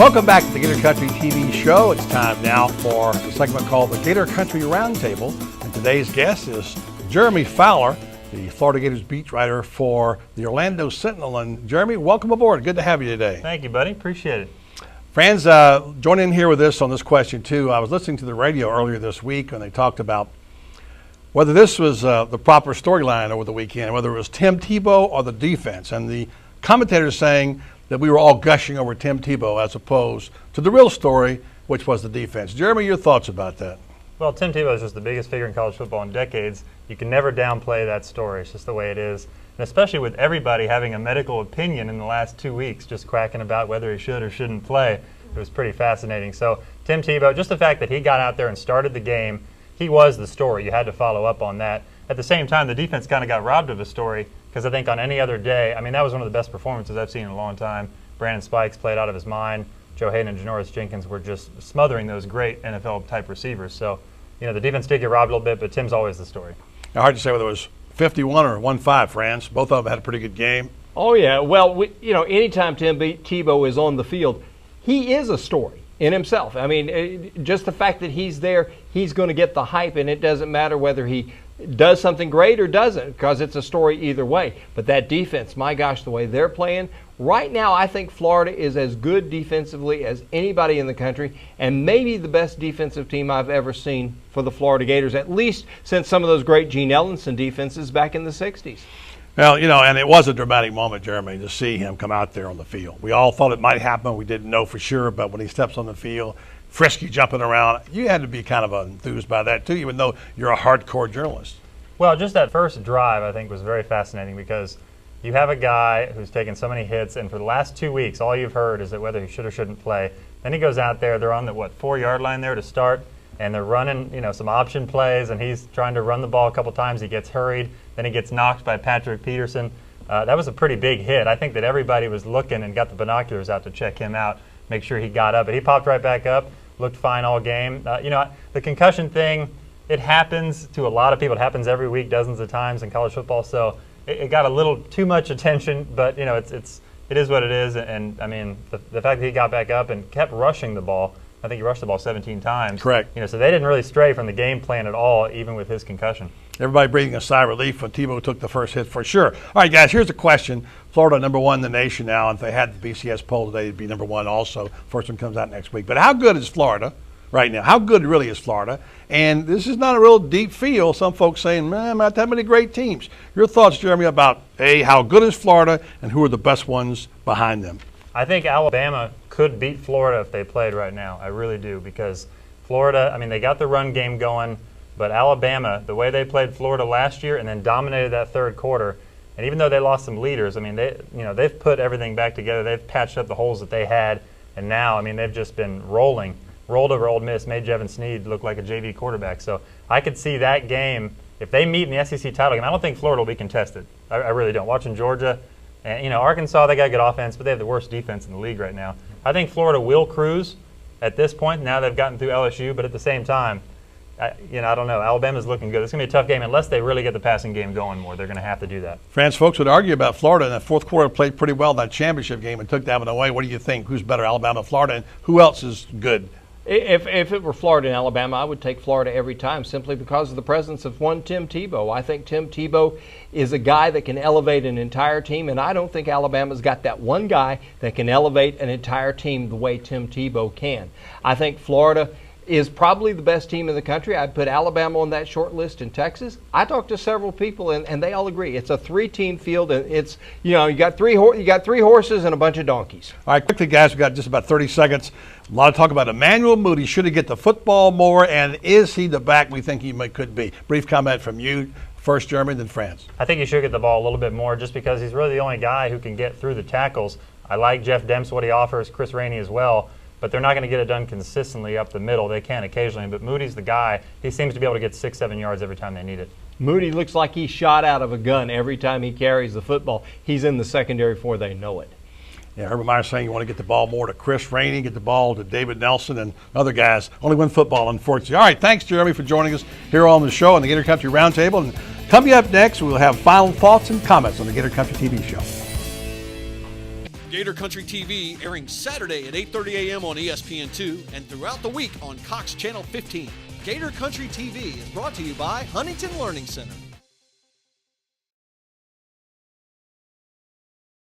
Welcome back to the Gator Country TV show. It's time now for a segment called the Gator Country Round Table. And today's guest is Jeremy Fowler, the Florida Gators beat writer for the Orlando Sentinel. And Jeremy, welcome aboard. Good to have you today. Thank you, buddy. Appreciate it. Franz, join in here with us on this question too. I was listening to the radio earlier this week when they talked about whether this was the proper storyline over the weekend, whether it was Tim Tebow or the defense. And the commentators saying that we were all gushing over Tim Tebow as opposed to the real story, which was the defense. Jeremy, your thoughts about that? Well, Tim Tebow is just the biggest figure in college football in decades. You can never downplay that story. It's just the way it is. And especially with everybody having a medical opinion in the last 2 weeks, just cracking about whether he should or shouldn't play. It was pretty fascinating. So Tim Tebow, just the fact that he got out there and started the game, he was the story. You had to follow up on that. At the same time, the defense kind of got robbed of a story because I think on any other day, I mean, that was one of the best performances I've seen in a long time. Brandon Spikes played out of his mind. Joe Hayden and Janoris Jenkins were just smothering those great NFL-type receivers. So, you know, the defense did get robbed a little bit, but Tim's always the story. Hard to say whether it was 51 or 1-5, Franz. Both of them had a pretty good game. Oh, yeah. Well, anytime Tim Tebow is on the field, he is a story in himself. I mean, just the fact that he's there, he's going to get the hype, and it doesn't matter whether he does something great or doesn't, because it's a story either way. But that defense, my gosh, the way they're playing, right now I think Florida is as good defensively as anybody in the country, and maybe the best defensive team I've ever seen for the Florida Gators, at least since some of those great Gene Ellenson defenses back in the 60s. Well, and it was a dramatic moment, Jeremy, to see him come out there on the field. We all thought it might happen. We didn't know for sure, but when he steps on the field, frisky jumping around, you had to be kind of enthused by that too, even though you're a hardcore journalist. Well, just that first drive I think was very fascinating because you have a guy who's taken so many hits, and for the last 2 weeks all you've heard is that whether he should or shouldn't play. Then he goes out there, they're on the 4-yard line there to start, and they're running some option plays, and he's trying to run the ball a couple times. He gets hurried, then he gets knocked by Patrick Peterson. That was a pretty big hit. I think that everybody was looking and got the binoculars out to check him out, make sure he got up, but he popped right back up, looked fine all game. The concussion thing, it happens to a lot of people. It happens every week, dozens of times in college football. So it got a little too much attention, but it is what it is. And I mean, the fact that he got back up and kept rushing the ball. I think he rushed the ball 17 times. Correct. So they didn't really stray from the game plan at all, even with his concussion. Everybody breathing a sigh of relief when Tebow took the first hit for sure. All right, guys, here's a question. Florida #1 in the nation now, and if they had the BCS poll today, it'd be #1 also. First one comes out next week. But how good is Florida right now? How good really is Florida? And this is not a real deep field. Some folks saying, man, not that many great teams. Your thoughts, Jeremy, about, A, how good is Florida, and who are the best ones behind them? I think Alabama could beat Florida if they played right now. I really do, because Florida, I mean, they got the run game going, but Alabama, the way they played Florida last year and then dominated that third quarter, and even though they lost some leaders, I mean, they've put everything back together. They've patched up the holes that they had, and now, I mean, they've just been rolled over Ole Miss, made Jevin Sneed look like a JV quarterback. So I could see that game, if they meet in the SEC title game, I don't think Florida will be contested. I really don't. Watching Georgia, and Arkansas, they got a good offense, but they have the worst defense in the league right now. I think Florida will cruise at this point. Now they've gotten through LSU, but at the same time, I don't know. Alabama's looking good. It's going to be a tough game unless they really get the passing game going more. They're going to have to do that. France folks would argue about Florida in that fourth quarter, played pretty well in that championship game and took that one away. What do you think? Who's better, Alabama or Florida, and who else is good? If it were Florida and Alabama, I would take Florida every time simply because of the presence of one Tim Tebow. I think Tim Tebow is a guy that can elevate an entire team, and I don't think Alabama's got that one guy that can elevate an entire team the way Tim Tebow can. I think Florida is probably the best team in the country. I'd put Alabama on that short list in Texas. I talked to several people, and they all agree. It's a 3-team field, and it's, you got three horses and a bunch of donkeys. All right, quickly, guys, we've got just about 30 seconds. A lot of talk about Emanuel Moody. Should he get the football more, and is he the back we think he could be? Brief comment from you. First, Jeremy, then France. I think he should get the ball a little bit more just because he's really the only guy who can get through the tackles. I like Jeff Demps, what he offers, Chris Rainey as well. But they're not going to get it done consistently up the middle. They can occasionally, but Moody's the guy. He seems to be able to get 6-7 yards every time they need it. Moody looks like he's shot out of a gun every time he carries the football. He's in the secondary before they know it. Yeah, Urban Meyer's saying you want to get the ball more to Chris Rainey, get the ball to David Nelson and other guys. Only win football, unfortunately. All right, thanks, Jeremy, for joining us here on the show on the Gator Country Roundtable. And coming up next, we'll have final thoughts and comments on the Gator Country TV show. Gator Country TV airing Saturday at 8:30 a.m. on ESPN2 and throughout the week on Cox Channel 15. Gator Country TV is brought to you by Huntington Learning Center.